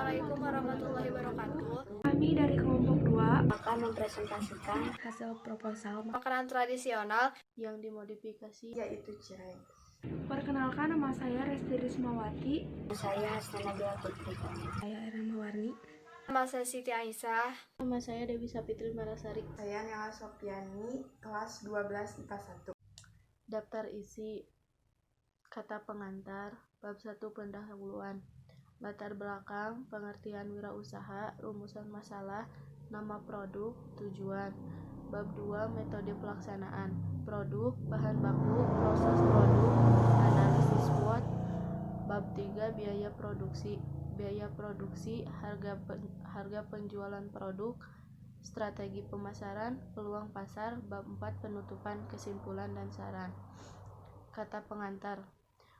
Assalamualaikum warahmatullahi wabarakatuh. Kami dari kelompok 2 akan mempresentasikan hasil proposal Makanan tradisional yang dimodifikasi, yaitu cireng. Perkenalkan, nama saya Resti Rismawati. Saya Hasna Nabila Putri. Saya Irma Warni. Nama saya Siti Aisyah. Nama saya Dewi Sapitri Marasari. Saya Nela Sofiani, kelas 12 IPA 1. Daftar isi kata pengantar, bab 1 pendahuluan. Latar belakang, pengertian wirausaha, rumusan masalah, nama produk, tujuan. Bab 2 metode pelaksanaan, produk, bahan baku, proses produk, analisis SWOT. Bab 3 biaya produksi, harga penjualan produk, strategi pemasaran, peluang pasar. Bab 4 penutupan, kesimpulan dan saran. Kata pengantar.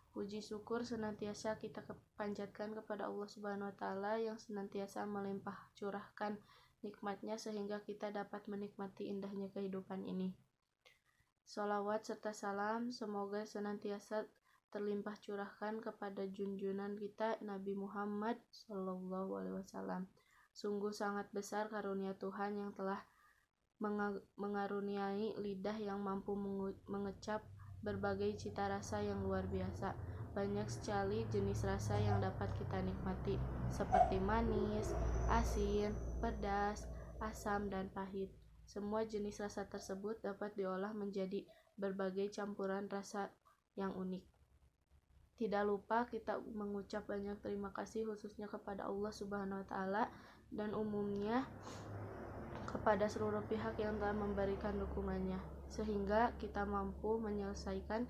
Puji syukur senantiasa kita panjatkan kepada Allah Subhanahu wa Ta'ala yang senantiasa melimpah curahkan nikmatnya sehingga kita dapat menikmati indahnya kehidupan ini. Sholawat serta salam semoga senantiasa terlimpah curahkan kepada junjungan kita Nabi Muhammad SAW. Sungguh sangat besar karunia Tuhan yang telah mengaruniai lidah yang mampu mengecap berbagai cita rasa yang luar biasa. Banyak sekali jenis rasa yang dapat kita nikmati, seperti manis, asin, pedas, asam, dan pahit. Semua jenis rasa tersebut dapat diolah menjadi berbagai campuran rasa yang unik. Tidak lupa kita mengucap banyak terima kasih khususnya kepada Allah Subhanahu wa Ta'ala dan umumnya kepada seluruh pihak yang telah memberikan dukungannya, sehingga kita mampu menyelesaikan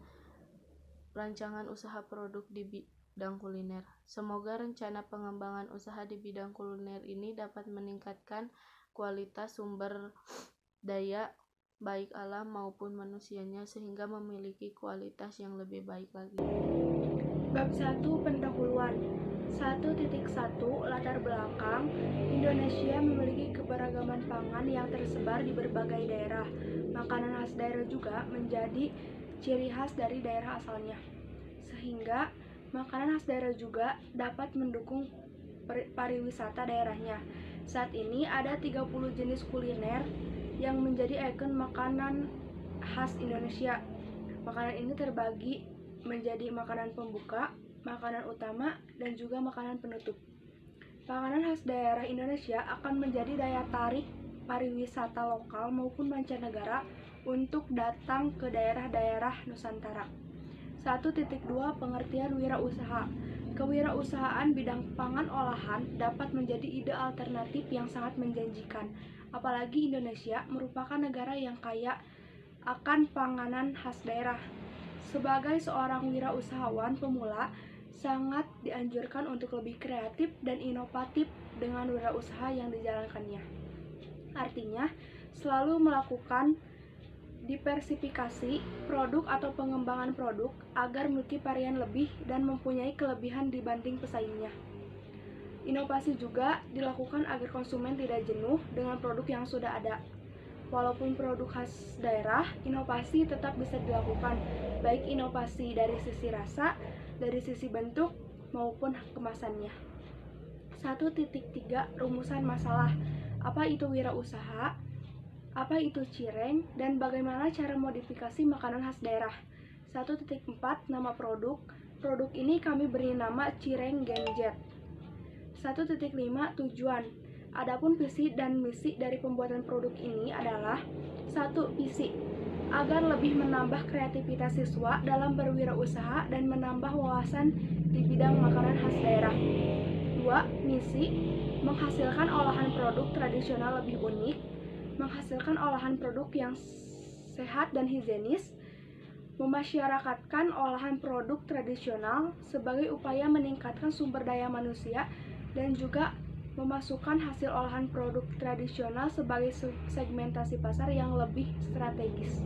rancangan usaha produk di bidang kuliner. Semoga rencana pengembangan usaha di bidang kuliner ini dapat meningkatkan kualitas sumber daya baik alam maupun manusianya sehingga memiliki kualitas yang lebih baik lagi. Bab 1 pendahuluan. 1.1 Latar belakang. Indonesia memiliki keberagaman pangan yang tersebar di berbagai daerah. Makanan khas daerah juga menjadi ciri khas dari daerah asalnya, sehingga makanan khas daerah juga dapat mendukung pariwisata daerahnya. Saat ini ada 30 jenis kuliner yang menjadi ikon makanan khas Indonesia. Makanan ini terbagi menjadi makanan pembuka, makanan utama, dan juga makanan penutup. Makanan khas daerah Indonesia akan menjadi daya tarik pariwisata lokal maupun mancanegara untuk datang ke daerah-daerah Nusantara. 1.2 Pengertian wirausaha. Kewirausahaan bidang pangan olahan dapat menjadi ide alternatif yang sangat menjanjikan, apalagi Indonesia merupakan negara yang kaya akan panganan khas daerah. Sebagai seorang wirausahawan pemula, sangat dianjurkan untuk lebih kreatif dan inovatif dengan wirausaha yang dijalankannya. Artinya, selalu melakukan diversifikasi produk atau pengembangan produk agar memiliki varian lebih dan mempunyai kelebihan dibanding pesaingnya. Inovasi juga dilakukan agar konsumen tidak jenuh dengan produk yang sudah ada. Walaupun produk khas daerah, inovasi tetap bisa dilakukan, baik inovasi dari sisi rasa, dari sisi bentuk, maupun kemasannya. 1.3 Rumusan masalah. Apa itu wirausaha? Apa itu cireng? Dan bagaimana cara modifikasi makanan khas daerah? 1.4 Nama produk. Produk ini kami beri nama cireng genjet. 1.5 Tujuan. Adapun visi dan misi dari pembuatan produk ini adalah 1. Visi agar lebih menambah kreativitas siswa dalam berwirausaha dan menambah wawasan di bidang makanan khas daerah. 2. Misi menghasilkan olahan produk tradisional lebih unik, menghasilkan olahan produk yang sehat dan higienis, memasyarakatkan olahan produk tradisional sebagai upaya meningkatkan sumber daya manusia dan juga memasukkan hasil olahan produk tradisional sebagai segmentasi pasar yang lebih strategis.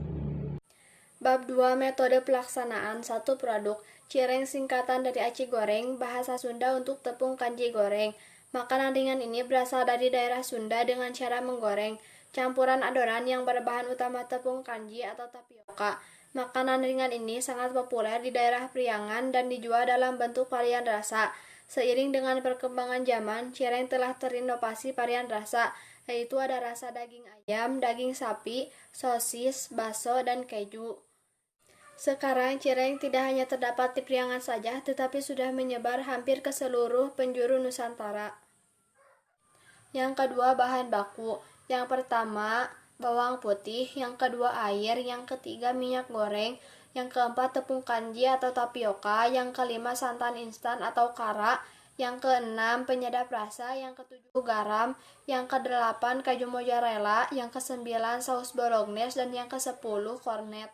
Bab 2 metode pelaksanaan. 1 produk. Cireng singkatan dari aci goreng, bahasa Sunda untuk tepung kanji goreng. Makanan ringan ini berasal dari daerah Sunda dengan cara menggoreng. Campuran adonan yang berbahan utama tepung kanji atau tapioka. Makanan ringan ini sangat populer di daerah Priangan dan dijual dalam bentuk varian rasa. Seiring dengan perkembangan zaman, cireng telah terinovasi varian rasa, yaitu ada rasa daging ayam, daging sapi, sosis, bakso, dan keju. Sekarang cireng tidak hanya terdapat di Priangan saja, tetapi sudah menyebar hampir ke seluruh penjuru Nusantara. Yang kedua, bahan baku. Yang pertama, bawang putih. Yang kedua, air. Yang ketiga, minyak goreng. Yang keempat, tepung kanji atau tapioka. Yang kelima, santan instan atau kara. Yang keenam, penyedap rasa. Yang ketujuh, garam. Yang kedelapan, keju mozzarella. Yang kesembilan, saus bolognese. Dan yang kesepuluh, kornet.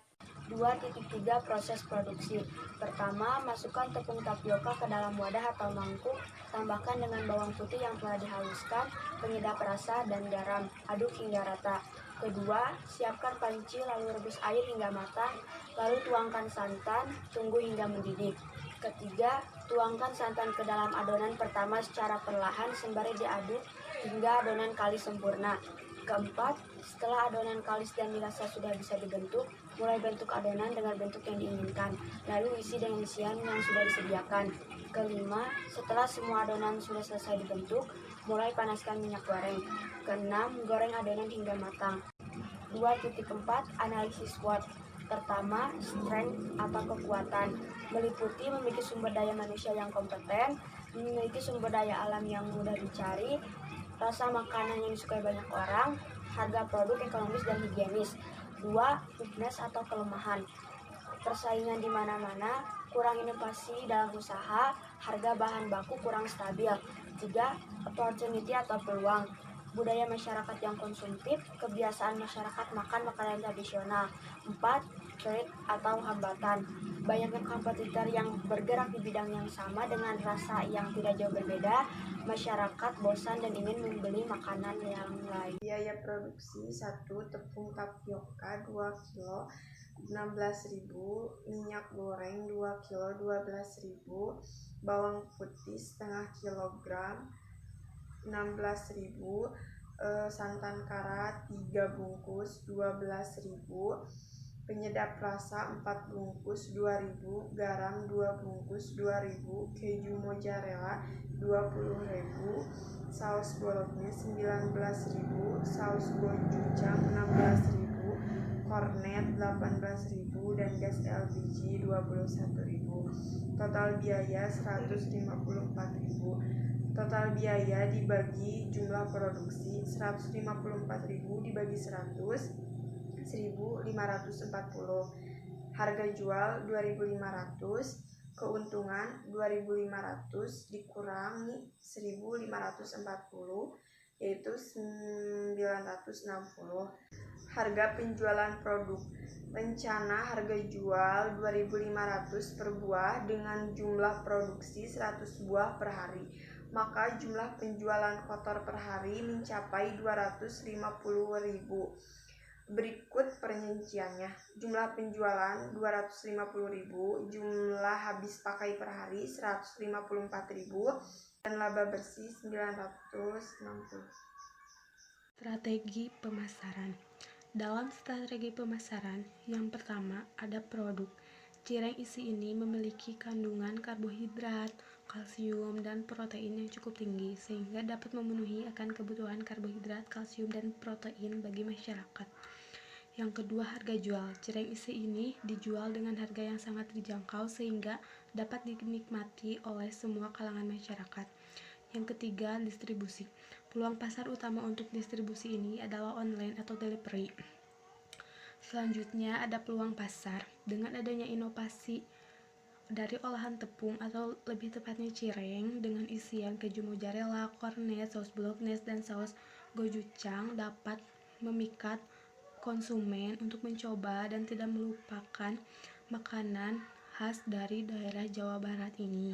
2.3 Proses produksi. Pertama, masukkan tepung tapioka ke dalam wadah atau mangkuk, tambahkan dengan bawang putih yang telah dihaluskan, penyedap rasa, dan garam. Aduk hingga rata. Kedua, siapkan panci lalu rebus air hingga matang, lalu tuangkan santan, tunggu hingga mendidih. Ketiga, tuangkan santan ke dalam adonan pertama secara perlahan sembari diaduk hingga adonan kalis sempurna. Keempat, setelah adonan kalis dan dirasa sudah bisa dibentuk, mulai bentuk adonan dengan bentuk yang diinginkan, lalu isi dengan isian yang sudah disediakan. Kelima, setelah semua adonan sudah selesai dibentuk, mulai panaskan minyak goreng. Keenam, goreng adonan hingga matang. 2.4 Analisis SWOT. Pertama, strength atau kekuatan, meliputi memiliki sumber daya manusia yang kompeten, memiliki sumber daya alam yang mudah dicari, rasa makanan yang disukai banyak orang, harga produk ekonomis dan higienis. 2. Weakness atau kelemahan, persaingan di mana-mana, kurang inovasi dalam usaha, harga bahan baku kurang stabil. 3. Opportunity atau peluang, budaya masyarakat yang konsumtif, kebiasaan masyarakat makan makanan tradisional. 4. Threat atau hambatan, banyaknya kompetitor yang bergerak di bidang yang sama dengan rasa yang tidak jauh berbeda, masyarakat bosan dan ingin membeli makanan yang lain. Biaya produksi 1. Tepung tapioka 2 kg 16.000, minyak goreng 2 kg 12.000, bawang putih setengah kilogram 16.000, santan kara 3 bungkus 12.000, penyedap rasa 4 bungkus 2.000, garam 2 bungkus 2.000, keju mozzarella 20.000, saus bolognese 19.000, saus gochujang 16.000, kornet 18.000, dan gas LPG 21.000. Total biaya 154.000. Total biaya dibagi jumlah produksi 154.000 dibagi 100, 1.540. Harga jual 2.500, keuntungan 2.500 dikurangi 1.540 yaitu 960. Harga penjualan produk. Rencana harga jual 2.500 per buah dengan jumlah produksi 100 buah per hari. Maka jumlah penjualan kotor per hari mencapai 250.000. Berikut perinciannya. Jumlah penjualan 250.000, jumlah habis pakai per hari 154.000, dan laba bersih 960. Strategi pemasaran. Dalam strategi pemasaran, yang pertama ada produk. Cireng isi ini memiliki kandungan karbohidrat, kalsium, dan protein yang cukup tinggi sehingga dapat memenuhi akan kebutuhan karbohidrat, kalsium, dan protein bagi masyarakat. Yang kedua, harga jual. Cireng isi ini dijual dengan harga yang sangat terjangkau sehingga dapat dinikmati oleh semua kalangan masyarakat. Yang ketiga, distribusi. Peluang pasar utama untuk distribusi ini adalah online atau delivery. Selanjutnya ada peluang pasar. Dengan adanya inovasi dari olahan tepung atau lebih tepatnya cireng dengan isian keju mozzarella, kornet, saus bolognese, dan saus gochujang dapat memikat konsumen untuk mencoba dan tidak melupakan makanan khas dari daerah Jawa Barat ini.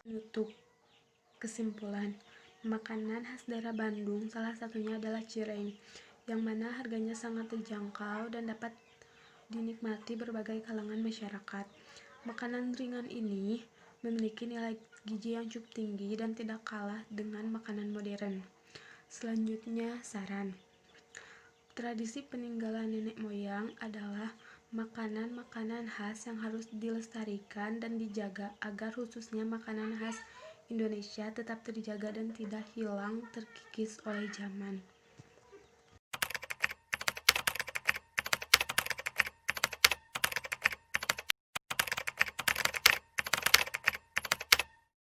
Untuk kesimpulan, makanan khas daerah Bandung salah satunya adalah cireng, yang mana harganya sangat terjangkau dan dapat dinikmati berbagai kalangan masyarakat. Makanan ringan ini memiliki nilai gizi yang cukup tinggi dan tidak kalah dengan makanan modern. Selanjutnya, saran. Tradisi peninggalan nenek moyang adalah Makanan-makanan khas yang harus dilestarikan dan dijaga agar khususnya makanan khas Indonesia tetap terjaga dan tidak hilang terkikis oleh zaman.